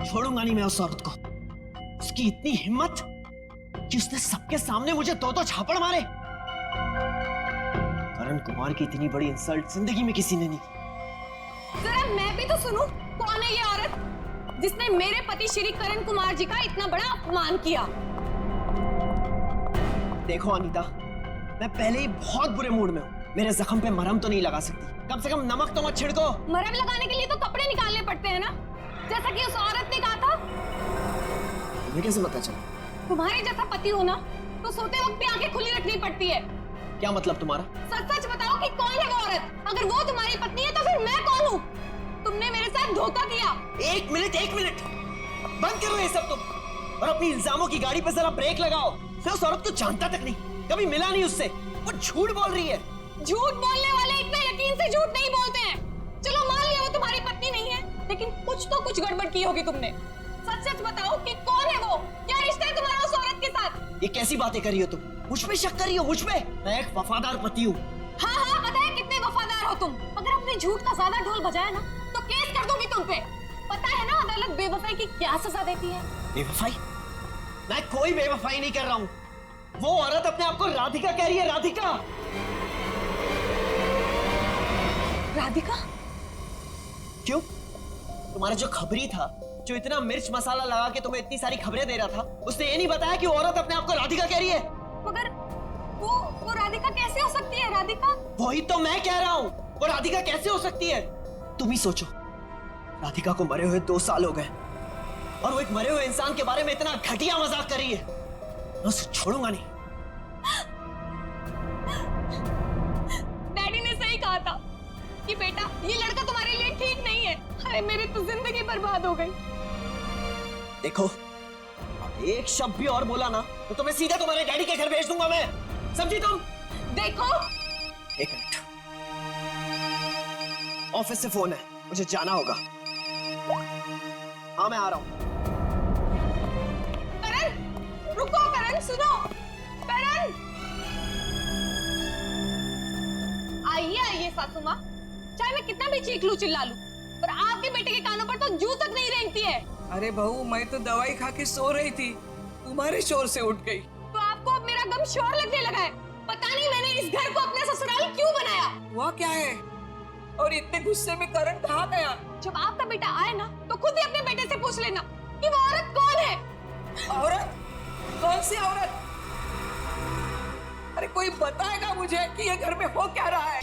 Speaker 7: छोड़ूंगा नहीं मैं उस औरत को। उसकी इतनी हिम्मत कि उसने सबके सामने मुझे 2 झापड़ मारे। करण कुमार की इतनी बड़ी इंसल्ट जिंदगी में किसी ने नहीं की।
Speaker 4: जरा मैं भी तो सुनूं, कौन है ये औरत जिसने मेरे पति श्री करण कुमार जी का इतना बड़ा अपमान किया?
Speaker 7: देखो अनीता, मैं पहले ही बहुत बुरे मूड में हूँ। मेरे जख्म पे मरहम तो नहीं लगा सकती, कम से कम नमक तो मत छिड़को।
Speaker 4: मरहम लगाने के लिए तो कपड़े निकालने पड़ते हैं ना, जैसा कि उस औरत ने कहा था।
Speaker 7: तुम्हें कैसे पता चला?
Speaker 4: तुम्हारे जैसा पति हो ना, तो सोते वक्त भी आंखें खुली रखनी पड़ती है।
Speaker 7: क्या मतलब तुम्हारा?
Speaker 4: सच सच बताओ कि कौन है वो औरत? अगर वो तुम्हारी पत्नी है तो फिर मैं कौन हूँ? तुमने मेरे साथ धोखा किया।
Speaker 7: एक मिनट बंद करो ये सब तुम, और अपनी इल्जामों की गाड़ी पे जरा ब्रेक लगाओ। मैं उस औरत को जानता तक नहीं, कभी मिला नहीं उससे। वो झूठ बोल रही है।
Speaker 4: झूठ बोलने वाले इतना यकीन से झूठ नहीं बोलते हैं। चलो मान लिया वो तुम्हारी पत्नी नहीं है, लेकिन कुछ गड़बड़ की होगी तुमने। सच सच बताओ कि कौन है वो? क्या रिश्ता है तुम्हारा उस औरत के साथ?
Speaker 7: ये कैसी बातें कर रही हो तुम? मुझ पे शक कर रही हो? मुझ पे? मैं एक वफादार पति हूँ।
Speaker 4: हाँ, पता है कितने वफादार हो तुम। अगर अपने झूठ का ज्यादा ढोल बजाया ना, तो केस कर दूंगी तुम पे। पता है ना अदालत बेवफाई की क्या सजा देती है?
Speaker 7: बेवफाई? मैं कोई बेवफाई नहीं कर रहा हूँ। वो औरत अपने आप को राधिका कह रही है। राधिका?
Speaker 4: राधिका?
Speaker 7: क्यों? तुम्हारा जो खबरी था, जो इतना मिर्च मसाला लगा के तुम्हें इतनी सारी खबरें दे रहा था, उसने ये नहीं बताया कि वो औरत अपने आप को राधिका कह रही है।
Speaker 4: मगर वो राधिका कैसे हो सकती है? राधिका?
Speaker 7: वही तो मैं कह रहा हूँ, वो राधिका कैसे हो सकती है? तुम ही सोचो, राधिका को मरे हुए 2 साल हो गए, और वो एक मरे हुए इंसान के बारे में इतना घटिया मजाक कर रही है। मैं उसे छोड़ूंगा नहीं।
Speaker 4: अरे मेरी तो जिंदगी बर्बाद हो गई।
Speaker 7: देखो, अब एक शब्द भी और बोला ना तो तुम्हें सीधा तुम्हारे डैडी के घर भेज दूंगा मैं, समझी तुम?
Speaker 4: देखो,
Speaker 7: एक मिनट, ऑफिस से फोन है, मुझे जाना होगा। हाँ मैं आ रहा हूँ।
Speaker 4: करण, रुको करण, सुनो करण। आइए सासू माँ, चाहे मैं कितना भी चीख लूं चिल्ला लूं, पर आपके बेटे के कानों पर तो जू तक नहीं रेंगती है।
Speaker 12: अरे बहू, मैं तो दवाई खा के सो रही थी, तुम्हारे शोर से उठ गई।
Speaker 4: तो आपको अब मेरा गम शोर लगने लगा है। पता नहीं मैंने इस घर को अपना ससुराल क्यों बनाया।
Speaker 12: वो क्या है? और इतने गुस्से में करण कहाँ गया?
Speaker 4: जब आपका बेटा आए ना तो खुद ही अपने बेटे से पूछ लेना कि वो औरत कौन है।
Speaker 12: औरत? कौन सी औरत? अरे कोई बताएगा मुझे कि ये घर में हो क्या रहा है?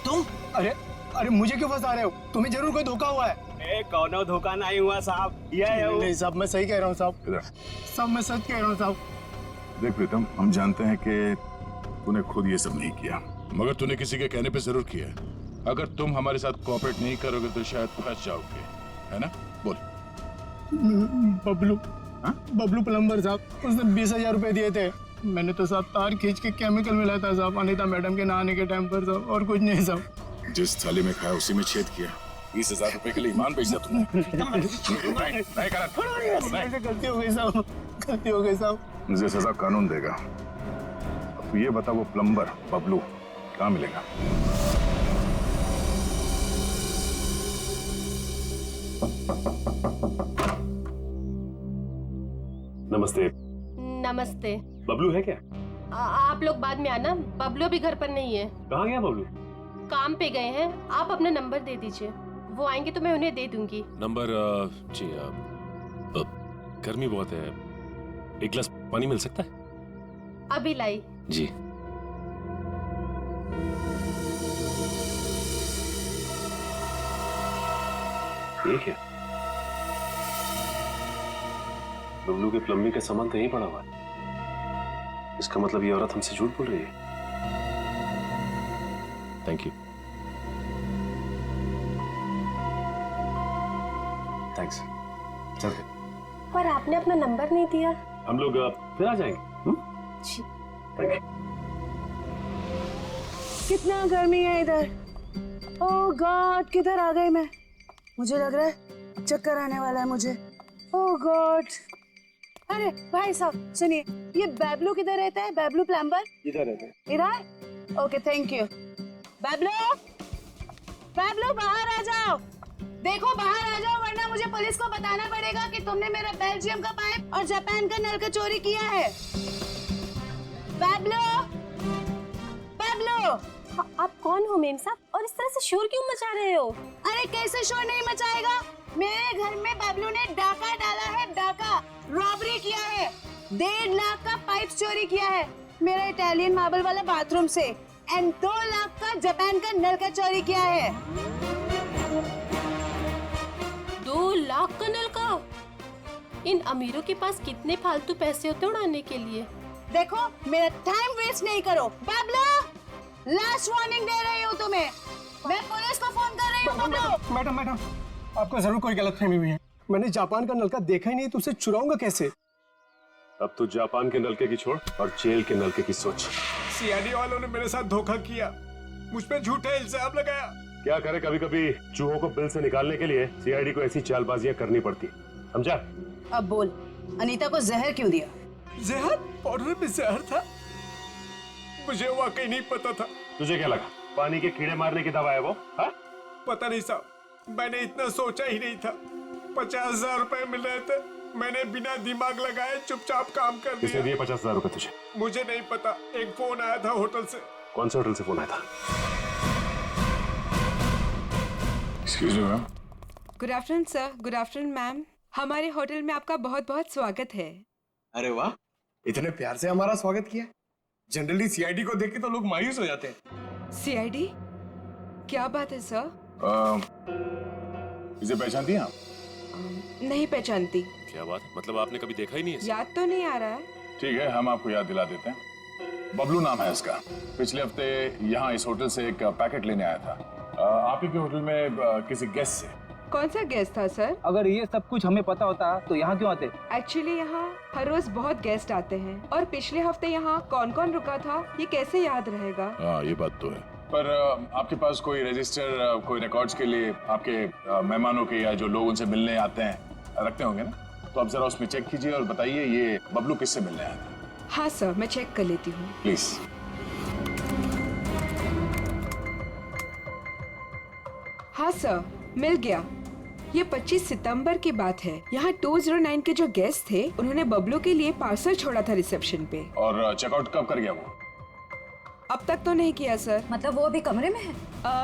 Speaker 7: तुम?
Speaker 5: अरे मुझे क्यों फंसा रहे हो? तुम्हें जरूर कोई धोखा हुआ है।
Speaker 9: कौनो धोखा नहीं हुआ साहब, ये है वो।
Speaker 5: नहीं साहब, मैं सही कह रहा हूँ साहब,
Speaker 3: इधर
Speaker 5: साहब मैं सच कह रहा हूँ साहब।
Speaker 3: देख प्रीतम, हम जानते हैं कि तूने खुद ये सब नहीं किया, मगर तूने किसी के कहने पे जरूर किया है। अगर तुम हमारे साथ कोऑपरेट नहीं करोगे तो शायद फंस जाओगे, है ना? बोल।
Speaker 5: बबलू प्लम्बर साहब, उसने 20,000 रुपए दिए थे। मैंने तो साहब तार खींच के केमिकल मिलाया था साहब, अनीता मैडम के नहाने के टाइम पर साहब, और कुछ नहीं साहब।
Speaker 3: जिस थाली में खाया उसी में छेद किया। 20,000 रुपए के लिए ईमान बेच दिया तुमने।
Speaker 5: गलती हो गई साहब, गलती हो गई साहब।
Speaker 3: मुझे सजा कानून देगा। अब ये बता, वो प्लम्बर बबलू कहाँ मिलेगा?
Speaker 13: नमस्ते।
Speaker 14: नमस्ते।
Speaker 13: बबलू है क्या?
Speaker 14: आप लोग बाद में आना, बबलू अभी घर पर नहीं है।
Speaker 13: कहाँ गया बबलू?
Speaker 14: काम पे गए हैं। आप अपना नंबर दे दीजिए, वो आएंगे तो मैं उन्हें दे दूंगी।
Speaker 13: नंबर? जी, गर्मी बहुत है, एक गिलास पानी मिल सकता है?
Speaker 14: अभी लाई।
Speaker 13: जी। ये क्या? बबलू के प्लम्बिंग का सामान तो यहीं पड़ा हुआ है। इसका मतलब ये औरत हमसे झूठ बोल रही है। Thank you. थैंक्स। चलते।
Speaker 14: पर आपने अपना नंबर नहीं दिया।
Speaker 13: हम लोग फिर आ जाएंगे।
Speaker 14: जी।
Speaker 13: Thank you.
Speaker 12: कितना गर्मी है इधर। ओह गॉड, किधर आ गई मैं? मुझे लग रहा है चक्कर आने वाला है मुझे। ओह गॉड। अरे भाई साहब सुनिए, ये बैबलू किधर रहता है? बैबलू प्लम्बर
Speaker 9: इधर रहते हैं।
Speaker 12: इधर? Okay thank you. Bablu, Bablu बाहर आ जाओ। देखो बाहर आ जाओ, वरना मुझे पुलिस को बताना पड़ेगा कि तुमने मेरा बेल्जियम का पाइप और जापान का नल का चोरी किया है। बैबलू, बैबलू।
Speaker 14: आप कौन हो मेम साहब, और इस तरह से शोर क्यों मचा रहे हो?
Speaker 12: अरे कैसे शोर नहीं मचाएगा? मेरे घर में बबलू ने डाका डाला है, डाका। रॉबरी किया है, 1.5 लाख का पाइप चोरी किया है मेरा इटालियन मार्बल वाला बाथरूम से, एंड 2 लाख का जापान का नल का चोरी किया है।
Speaker 14: 2 लाख का नल का? इन अमीरों के पास कितने फालतू पैसे होते उड़ाने के लिए।
Speaker 12: देखो मेरा टाइम वेस्ट नहीं करो। बबलू, लास्ट वार्निंग दे रही हूँ तुम्हें, मैं पुलिस को फोन कर रही हूँ। बबलू।
Speaker 5: मैडम, आपको जरूर कोई गलतफहमी हुई है। मैंने जापान का नलका देखा ही नहीं, तो उसे चुराऊंगा कैसे?
Speaker 13: अब तो जापान के नलके की छोड़ और जेल के नलके की सोच।
Speaker 2: सीआईडी वालों ने मेरे साथ धोखा किया, मुझ पे झूठे इल्जाम लगाया।
Speaker 13: क्या करे, कभी कभी चूहों को बिल से निकालने के लिए सीआईडी को ऐसी चालबाजियां करनी पड़ती, समझा?
Speaker 12: अब बोल, अनीता को जहर क्यों दिया?
Speaker 2: जहर? पाउडर में जहर था? मुझे वाकई नहीं पता था।
Speaker 13: तुझे क्या लगा पानी के कीड़े मारने की दवा है वो? हा?
Speaker 2: पता नहीं साहब, मैंने इतना सोचा ही नहीं था। 50,000 रुपए मिल रहे थे, मैंने बिना दिमाग लगाए चुपचाप काम कर दिया।
Speaker 13: किसने दिए 50,000 रुपए तुझे?
Speaker 2: मुझे नहीं पता, एक फोन आया था होटल से।
Speaker 13: कौन से होटल से फोन आया था?
Speaker 3: Excuse me ma'am.
Speaker 15: Good afternoon sir. Good afternoon ma'am. हमारे होटल में आपका बहुत बहुत स्वागत है।
Speaker 5: अरे वाह, इतने प्यार से हमारा स्वागत किया। जनरली सीआईडी को देख के तो लोग मायूस हो जाते हैं।
Speaker 15: सीआईडी? क्या बात है सर?
Speaker 3: इसे पहचानती हैं आप?
Speaker 15: नहीं पहचानती।
Speaker 13: क्या बात, मतलब आपने कभी देखा ही नहीं है?
Speaker 15: याद तो नहीं आ रहा है।
Speaker 3: ठीक है, हम आपको याद दिला देते हैं। बबलू नाम है इसका। पिछले हफ्ते यहाँ इस होटल से एक पैकेट लेने आया था। आप ही के होटल में किसी गेस्ट से?
Speaker 15: कौन सा गेस्ट था सर?
Speaker 1: अगर ये सब कुछ हमें पता होता तो यहाँ क्यों आते?
Speaker 15: एक्चुअली यहाँ हर रोज बहुत गेस्ट आते हैं और पिछले हफ्ते यहाँ कौन कौन रुका था ये कैसे याद रहेगा?
Speaker 3: हाँ ये बात तो है। पर आपके पास कोई रजिस्टर, कोई रिकॉर्ड्स के लिए आपके मेहमानों के या जो लोग उनसे मिलने आते हैं रखते होंगे ना? तो आप जरा उसमें चेक कीजिए और बताइए ये बबलू किससे मिलने आया था।
Speaker 15: हाँ सर, मैं चेक कर लेती हूँ।
Speaker 3: प्लीज।
Speaker 15: हाँ सर, मिल गया। ये 25 सितंबर की बात है। यहाँ 209 के जो गेस्ट थे उन्होंने बबलू के लिए पार्सल छोड़ा था रिसेप्शन पे।
Speaker 3: और चेकआउट कब कर गया वो?
Speaker 15: अब तक तो नहीं किया सर।
Speaker 6: मतलब वो अभी कमरे में है?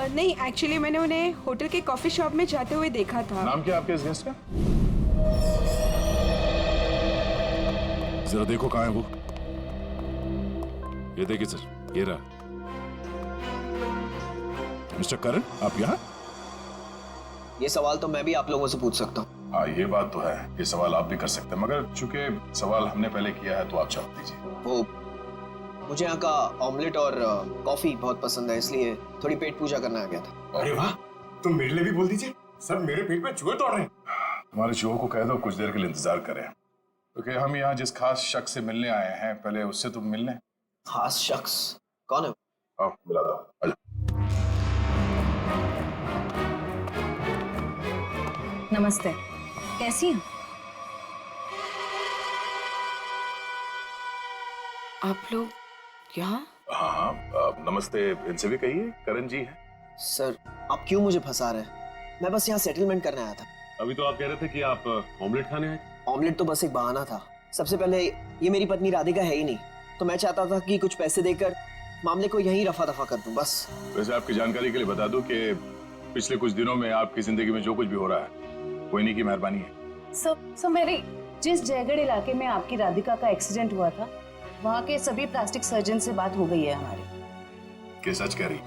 Speaker 15: नहीं, एक्चुअली मैंने उन्हें होटल के कॉफी शॉप में जाते हुए देखा था।
Speaker 3: नाम क्या आपके इस गेस्ट का? जरा देखो कहाँ है वो। ये देखिए सर, ये रहा। मिस्टर करण, आप यहाँ?
Speaker 7: ये सवाल तो मैं भी आप लोगों से पूछ सकता हूँ।
Speaker 3: हाँ ये बात तो है, ये सवाल आप भी कर सकते हैं, मगर चूंकि सवाल हमने पहले किया है तो आप जवाब दीजिए।
Speaker 7: वो मुझे यहाँ का ऑमलेट और कॉफी बहुत पसंद है, इसलिए थोड़ी पेट पूजा करना आ गया था।
Speaker 2: अरे वाह, तुम मेरे लिए भी बोल दीजिए। सर मेरे पेट में चूहे दौड़ रहे हैं।
Speaker 3: हमारे चूहों को कह दो कुछ देर के लिए इंतजार करें, क्योंकि हम यहाँ जिस खास शख्स से मिलने आए हैं पहले उससे तुम मिलने।
Speaker 7: खास शख्स कौन है?
Speaker 3: आओ मिला दो। आजा।
Speaker 6: नमस्ते, कैसी हैं?
Speaker 15: आप लोग यहाँ?
Speaker 3: हाँ हाँ, नमस्ते इनसे भी कहिए, करण जी है।
Speaker 7: सर आप क्यों मुझे फंसा रहे हैं? मैं बस यहाँ सेटलमेंट करने आया था।
Speaker 13: अभी तो आप कह रहे थे कि आप ऑमलेट खाने आए।
Speaker 7: ऑमलेट तो बस एक बहाना था। सबसे पहले ये मेरी पत्नी राधिका है ही नहीं, तो मैं चाहता था कि कुछ पैसे देकर मामले को यहीं रफा दफा कर दूं बस।
Speaker 3: वैसे आपकी जानकारी के लिए बता दूं कि पिछले कुछ दिनों में आपकी जिंदगी में जो कुछ भी हो रहा है कोई नहीं की मेहरबानी है।
Speaker 12: सब मेरे जिस जयगढ़ इलाके में आपकी राधिका का एक्सीडेंट हुआ था, वहाँ के सभी प्लास्टिक सर्जन से बात हो गई है हमारी।
Speaker 3: क्या सच कह रही?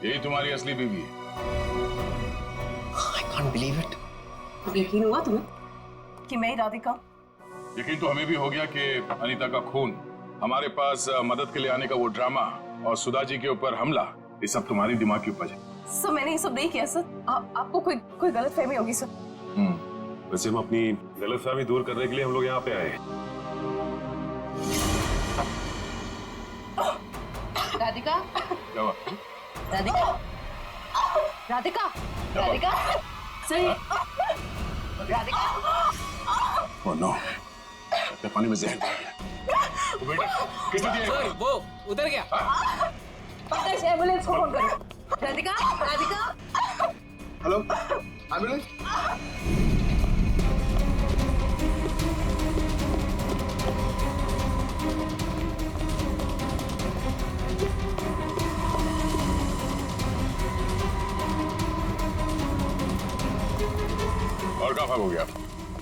Speaker 3: यही तुम्हारी असली बीवी है?
Speaker 7: I can't believe it।
Speaker 12: यकीन हुआ तुम्हें कि मैं ही राधिका?
Speaker 3: यकीन तो हमें भी हो गया कि अनीता का खून, हमारे पास मदद के लिए आने का वो ड्रामा और सुधा जी के ऊपर हमला, ये सब तुम्हारी दिमाग की उपज है।
Speaker 4: सर मैंने ये सब नहीं किया सर। आपको कोई गलतफहमी होगी सर।
Speaker 13: वैसे हम अपनी गलतफहमी दूर करने के लिए हम लोग यहाँ पे आए हैं।
Speaker 12: राधिका,
Speaker 3: क्या हुआ?
Speaker 12: राधिका, राधिका, राधिका, सही, राधिका।
Speaker 3: ओह नो, पानी में जहर डाल दिया। वो बेटा किसने दिया?
Speaker 11: सर वो उधर गया।
Speaker 12: पता है एम्बुलेंस को फोन करो। राधिका, राधिका।
Speaker 2: Hello, ambulance.
Speaker 3: और कहाँ भाग हो गया?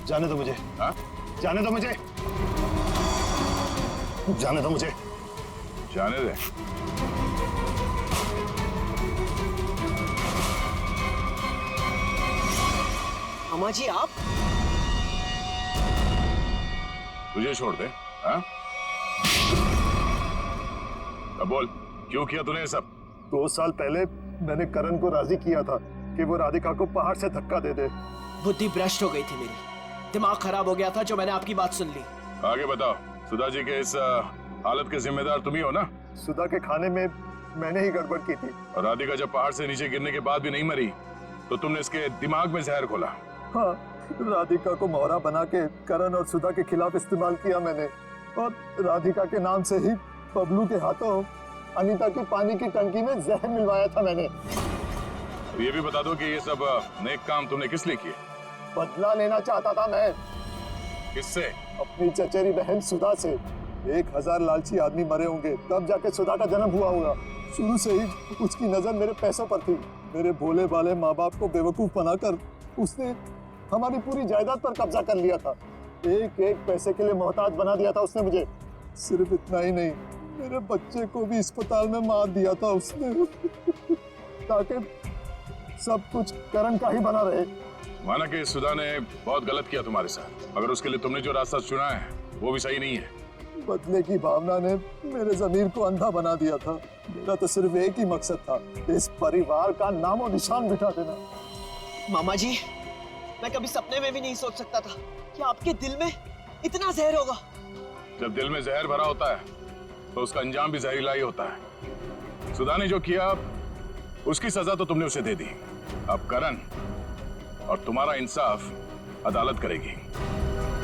Speaker 9: जाने दो मुझे।
Speaker 3: हाँ?
Speaker 9: जाने दो मुझे। जाने दो मुझे।
Speaker 3: जाने दे।
Speaker 7: अम्मा जी आप?
Speaker 3: तुझे छोड़ दे? हाँ? अब बोल, क्यों किया तूने ये सब?
Speaker 9: 2 साल पहले मैंने करण को राजी किया था कि वो राधिका को पहाड़ से धक्का दे दे।
Speaker 7: बुद्धि भ्रष्ट हो गई थी मेरी, दिमाग खराब हो गया था जो मैंने आपकी बात सुन ली।
Speaker 3: आगे बताओ, सुधा जी के इस हालत के जिम्मेदार तुम ही हो ना?
Speaker 9: सुधा के खाने में मैंने ही गड़बड़ की थी।
Speaker 3: और राधिका जब पहाड़ से नीचे गिरने के बाद भी नहीं मरी तो तुमने इसके दिमाग में जहर घोला।
Speaker 9: हाँ, राधिका को मोहरा बना के करण और सुधा के खिलाफ इस्तेमाल किया मैंने, और राधिका के नाम से ही बबलू के हाथों अनीता की पानी की टंकी में जहर मिलवाया था मैंने।
Speaker 3: ये भी बता दो कि ये सब नेक काम तुमने किस लिए किए?
Speaker 9: बदला लेना चाहता था मैं।
Speaker 3: किससे?
Speaker 9: अपनी चचेरी बहन सुधा से। 1000 लालची आदमी मरे होंगे तब जाके सुधा का जन्म हुआ होगा। शुरू से ही उसकी नजर मेरे पैसों पर थी। मेरे भोले भाले माँ बाप को बेवकूफ बनाकर उसने हमारी पूरी जायदाद पर कब्जा कर लिया था। एक एक पैसे के लिए मोहताज बना दिया था उसने मुझे। सिर्फ इतना ही नहीं, मेरे बच्चे को भी अस्पताल में मार दिया था उसने ताकि सब कुछ करण का ही बना रहे।
Speaker 3: माना कि सुधा ने बहुत गलत किया तुम्हारे साथ, मगर उसके लिए तुमने जो रास्ता चुना है वो भी सही नहीं है।
Speaker 16: बदले की भावना ने मेरे जमीर को अंधा बना दिया था। मेरा तो सिर्फ एक ही मकसद था, इस परिवार का नामो निशान मिटा देना।
Speaker 7: मामा जी, मैं कभी सपने में भी नहीं सोच सकता था कि आपके दिल में इतना जहर होगा।
Speaker 3: जब दिल में जहर भरा होता है तो उसका अंजाम भी जहरीला ही होता है। सुधा ने जो किया उसकी सजा तो तुमने उसे दे दी। अब करण और तुम्हारा इंसाफ अदालत करेगी।